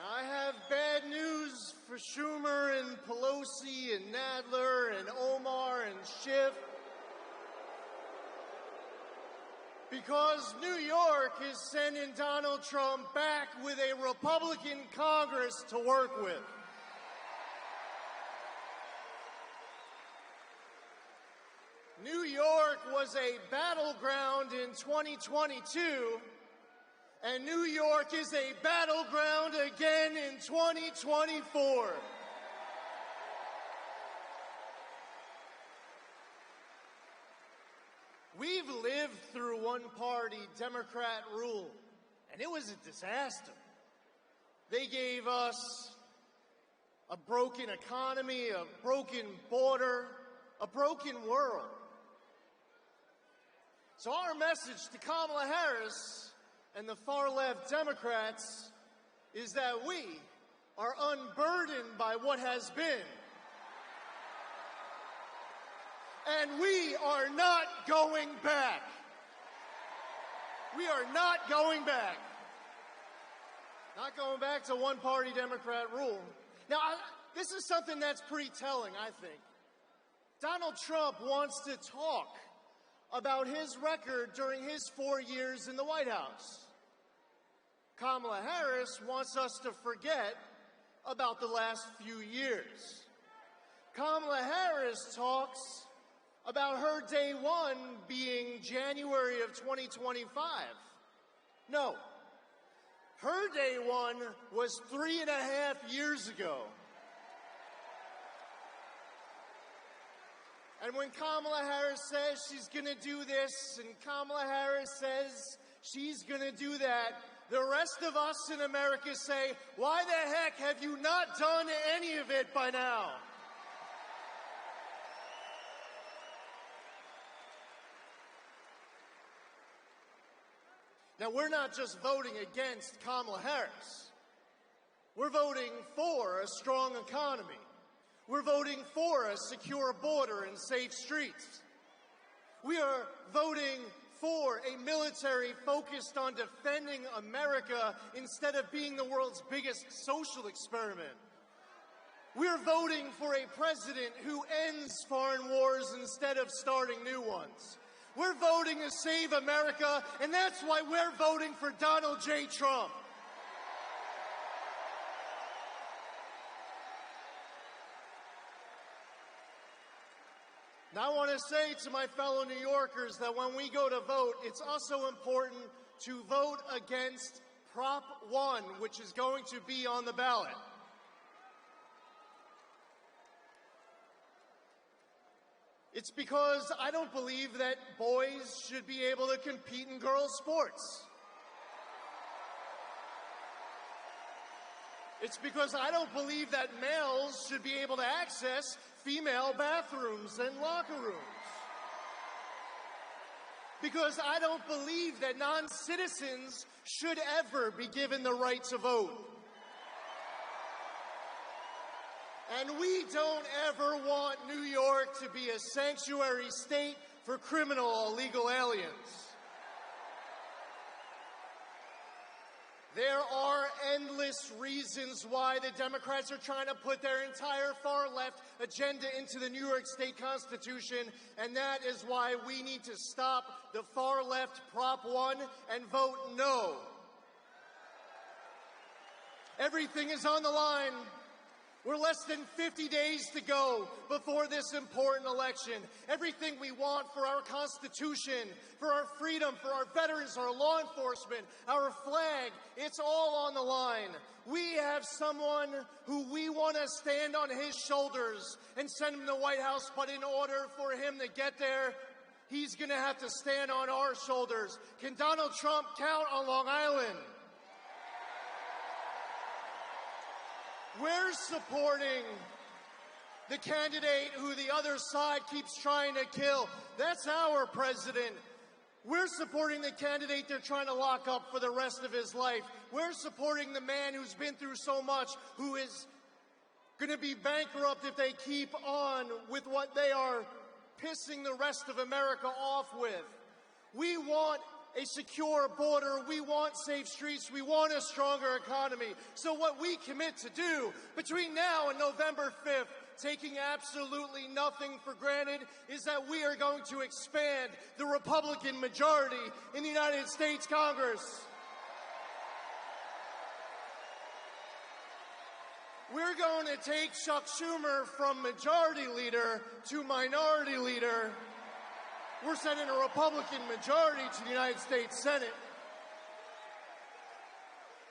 I have bad news for Schumer and Pelosi and Nadler and Omar and Schiff. Because New York is sending Donald Trump back with a Republican Congress to work with. New York was a battleground in 2022, and New York is a battleground again in 2024. We've lived through one-party Democrat rule, and it was a disaster. They gave us a broken economy, a broken border, a broken world. So our message to Kamala Harris and the far-left Democrats is that we are unburdened by what has been. And we are not going back. We are not going back. Not going back to one-party Democrat rule. Now, this is something that's pretty telling, I think. Donald Trump wants to talk about his record during his 4 years in the White House. Kamala Harris wants us to forget about the last few years. Kamala Harris talks about her day one being January of 2025. No, her day one was 3.5 years ago. And when Kamala Harris says she's going to do this, and Kamala Harris says she's going to do that, the rest of us in America say, why the heck have you not done any of it by now? Now, we're not just voting against Kamala Harris. We're voting for a strong economy. We're voting for a secure border and safe streets. We are voting for a military focused on defending America instead of being the world's biggest social experiment. We're voting for a president who ends foreign wars instead of starting new ones. We're voting to save America, and that's why we're voting for Donald J. Trump. Now, I want to say to my fellow New Yorkers that when we go to vote, it's also important to vote against Prop 1, which is going to be on the ballot. It's because I don't believe that boys should be able to compete in girls' sports. It's because I don't believe that males should be able to access female bathrooms and locker rooms. Because I don't believe that non-citizens should ever be given the right to vote. And we don't ever want New York to be a sanctuary state for criminal or illegal aliens. There are endless reasons why the Democrats are trying to put their entire far-left agenda into the New York State Constitution, and that is why we need to stop the far-left Prop 1 and vote no. Everything is on the line. We're less than 50 days to go before this important election. Everything we want for our Constitution, for our freedom, for our veterans, our law enforcement, our flag, it's all on the line. We have someone who we want to stand on his shoulders and send him to the White House, but in order for him to get there, he's going to have to stand on our shoulders. Can Donald Trump count on Long Island? We're supporting the candidate who the other side keeps trying to kill. That's our president. We're supporting the candidate they're trying to lock up for the rest of his life. We're supporting the man who's been through so much, who is going to be bankrupt if they keep on with what they are pissing the rest of America off with. We want a secure border. We want safe streets. We want a stronger economy. So what we commit to do between now and November 5th, taking absolutely nothing for granted, is that we are going to expand the Republican majority in the United States Congress. We're going to take Chuck Schumer from majority leader to minority leader. We're sending a Republican majority to the United States Senate.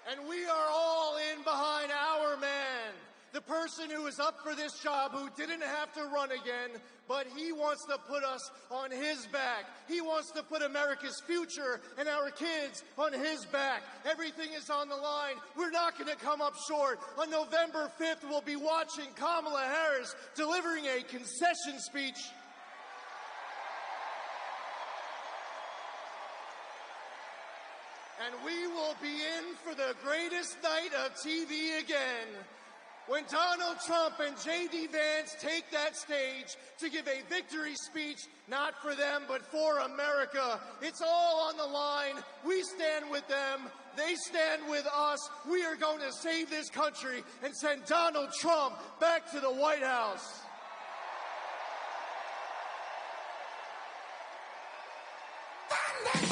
And we are all in behind our man, the person who is up for this job, who didn't have to run again, but he wants to put us on his back. He wants to put America's future and our kids on his back. Everything is on the line. We're not going to come up short. On November 5th, we'll be watching Kamala Harris delivering a concession speech. And we will be in for the greatest night of TV again, when Donald Trump and J.D. Vance take that stage to give a victory speech, not for them, but for America. It's all on the line. We stand with them. They stand with us. We are going to save this country and send Donald Trump back to the White House.